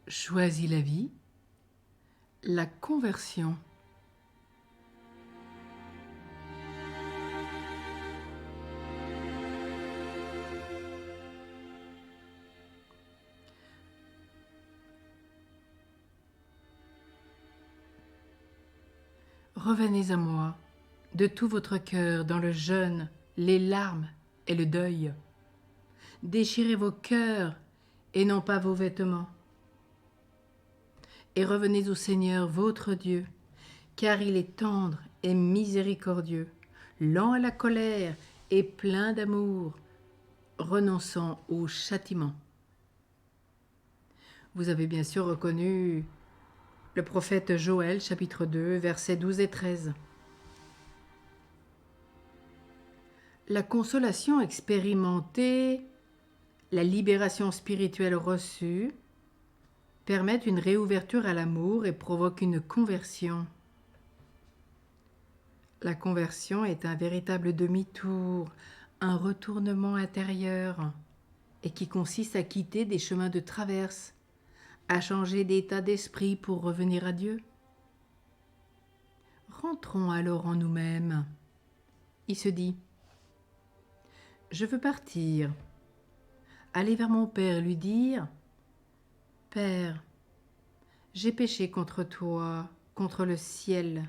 Choisis la vie, la conversion. Revenez à moi, de tout votre cœur, dans le jeûne, les larmes et le deuil. Déchirez vos cœurs et non pas vos vêtements. Et revenez au Seigneur votre Dieu, car il est tendre et miséricordieux, lent à la colère et plein d'amour, renonçant au châtiment. Vous avez bien sûr reconnu le prophète Joël, chapitre 2, versets 12 et 13. La consolation expérimentée, la libération spirituelle reçue, permettent une réouverture à l'amour et provoquent une conversion. La conversion est un véritable demi-tour, un retournement intérieur, et qui consiste à quitter des chemins de traverse, à changer d'état d'esprit pour revenir à Dieu. Rentrons alors en nous-mêmes. Il se dit « Je veux partir ». Aller vers mon Père et lui dire « Père, j'ai péché contre toi, contre le ciel.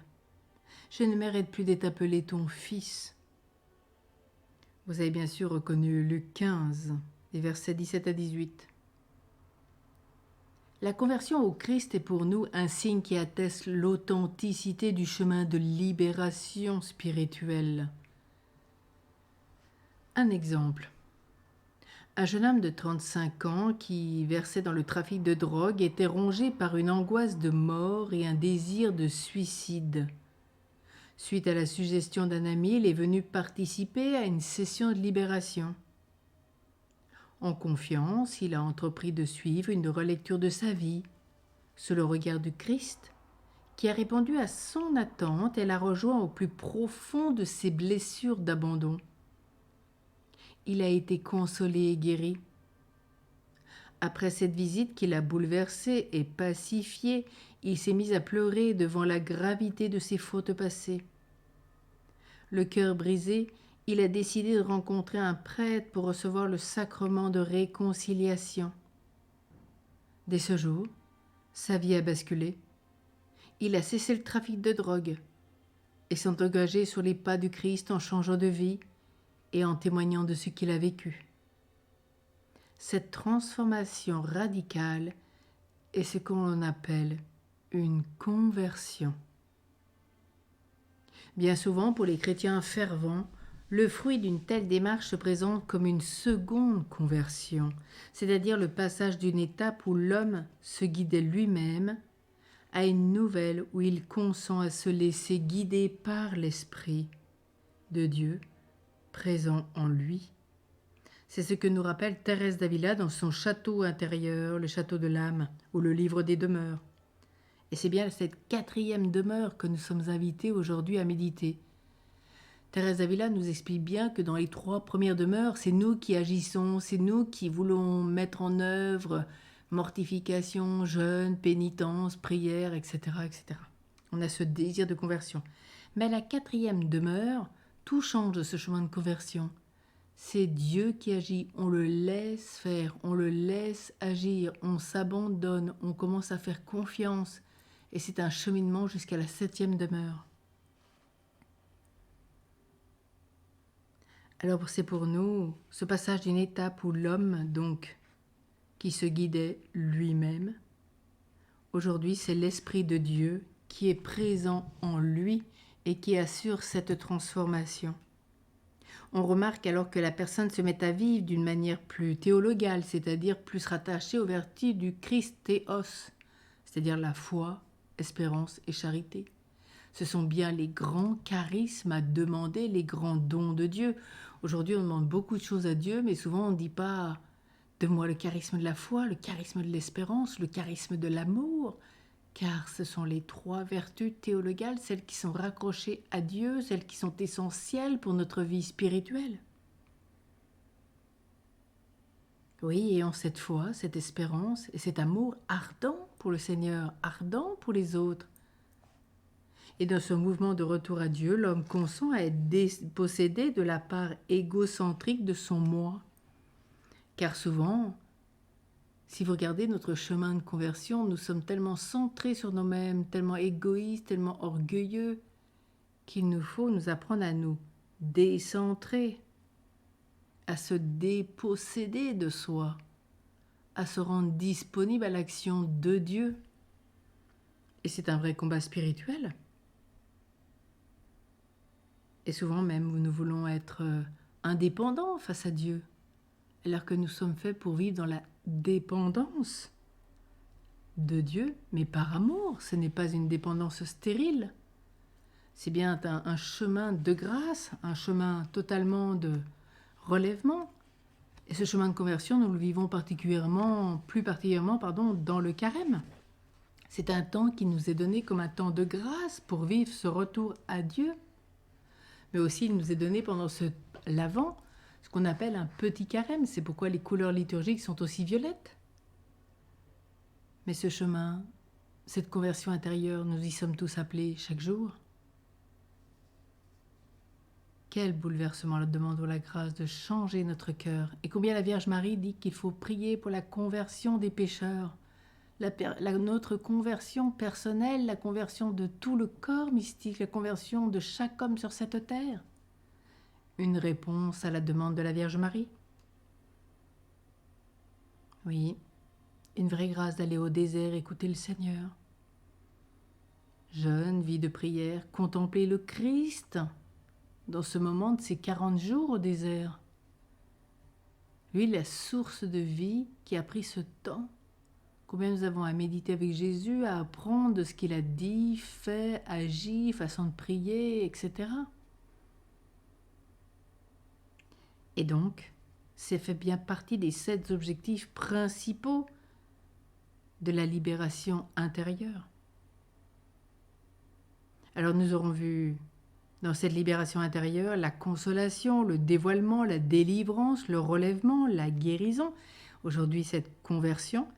Je ne mérite plus d'être appelé ton fils. » Vous avez bien sûr reconnu Luc 15, les versets 17 à 18. La conversion au Christ est pour nous un signe qui atteste l'authenticité du chemin de libération spirituelle. Un exemple. Un jeune homme de 35 ans qui versait dans le trafic de drogue était rongé par une angoisse de mort et un désir de suicide. Suite à la suggestion d'un ami, il est venu participer à une session de libération. En confiance, il a entrepris de suivre une relecture de sa vie, sous le regard du Christ, qui a répondu à son attente et l'a rejoint au plus profond de ses blessures d'abandon. Il a été consolé et guéri. Après cette visite qui l'a bouleversé et pacifié, il s'est mis à pleurer devant la gravité de ses fautes passées. Le cœur brisé, il a décidé de rencontrer un prêtre pour recevoir le sacrement de réconciliation. Dès ce jour, sa vie a basculé. Il a cessé le trafic de drogue et s'est engagé sur les pas du Christ en changeant de vie et en témoignant de ce qu'il a vécu. Cette transformation radicale est ce qu'on appelle une conversion. Bien souvent, pour les chrétiens fervents, le fruit d'une telle démarche se présente comme une seconde conversion, c'est-à-dire le passage d'une étape où l'homme se guidait lui-même à une nouvelle où il consent à se laisser guider par l'Esprit de Dieu présent en lui. C'est ce que nous rappelle Thérèse d'Avila dans son château intérieur, le château de l'âme, ou le livre des demeures. Et c'est bien cette 4e demeure que nous sommes invités aujourd'hui à méditer. Thérèse d'Avila nous explique bien que dans les 3 premières demeures, c'est nous qui agissons, c'est nous qui voulons mettre en œuvre mortification, jeûne, pénitence, prière, etc., etc. On a ce désir de conversion. Mais à la 4e demeure, tout change de ce chemin de conversion. C'est Dieu qui agit, on le laisse faire, on le laisse agir, on s'abandonne, on commence à faire confiance. Et c'est un cheminement jusqu'à la 7e demeure. Alors c'est pour nous ce passage d'une étape où l'homme, donc, qui se guidait lui-même, aujourd'hui c'est l'Esprit de Dieu qui est présent en lui et qui assure cette transformation. On remarque alors que la personne se met à vivre d'une manière plus théologale, c'est-à-dire plus rattachée aux vertus du Christéos, c'est-à-dire la foi, espérance et charité. Ce sont bien les grands charismes à demander, les grands dons de Dieu. Aujourd'hui, on demande beaucoup de choses à Dieu, mais souvent on ne dit pas « donne-moi le charisme de la foi, le charisme de l'espérance, le charisme de l'amour », car ce sont les 3 vertus théologales, celles qui sont raccrochées à Dieu, celles qui sont essentielles pour notre vie spirituelle. Oui, ayons cette foi, cette espérance et cet amour ardent pour le Seigneur, ardent pour les autres. Et dans ce mouvement de retour à Dieu, l'homme consent à être dépossédé de la part égocentrique de son moi. Car souvent, si vous regardez notre chemin de conversion, nous sommes tellement centrés sur nous-mêmes, tellement égoïstes, tellement orgueilleux, qu'il nous faut nous apprendre à nous décentrer, à se déposséder de soi, à se rendre disponible à l'action de Dieu. Et c'est un vrai combat spirituel. Et souvent même, nous voulons être indépendants face à Dieu, alors que nous sommes faits pour vivre dans la dépendance de Dieu, mais par amour. Ce n'est pas une dépendance stérile. C'est bien un chemin de grâce, un chemin totalement de relèvement. Et ce chemin de conversion, nous le vivons plus particulièrement dans le carême. C'est un temps qui nous est donné comme un temps de grâce pour vivre ce retour à Dieu. Mais aussi, il nous est donné pendant ce l'Avent, ce qu'on appelle un petit carême. C'est pourquoi les couleurs liturgiques sont aussi violettes. Mais ce chemin, cette conversion intérieure, nous y sommes tous appelés chaque jour. Quel bouleversement la demande la grâce de changer notre cœur. Et combien la Vierge Marie dit qu'il faut prier pour la conversion des pécheurs. Notre conversion personnelle, la conversion de tout le corps mystique, la conversion de chaque homme sur cette terre. Une réponse à la demande de la Vierge Marie. Oui, une vraie grâce d'aller au désert écouter le Seigneur. Jeûne, vie de prière, contempler le Christ dans ce moment de ces 40 jours au désert. Lui, la source de vie qui a pris ce temps. Combien nous avons à méditer avec Jésus, à apprendre de ce qu'il a dit, fait, agi, façon de prier, etc. Et donc, c'est fait bien partie des 7 objectifs principaux de la libération intérieure. Alors nous aurons vu dans cette libération intérieure la consolation, le dévoilement, la délivrance, le relèvement, la guérison. Aujourd'hui, cette conversion.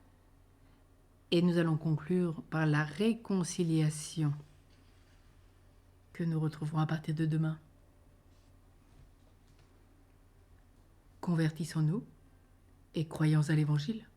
Et nous allons conclure par la réconciliation que nous retrouverons à partir de demain. Convertissons-nous et croyons à l'Évangile.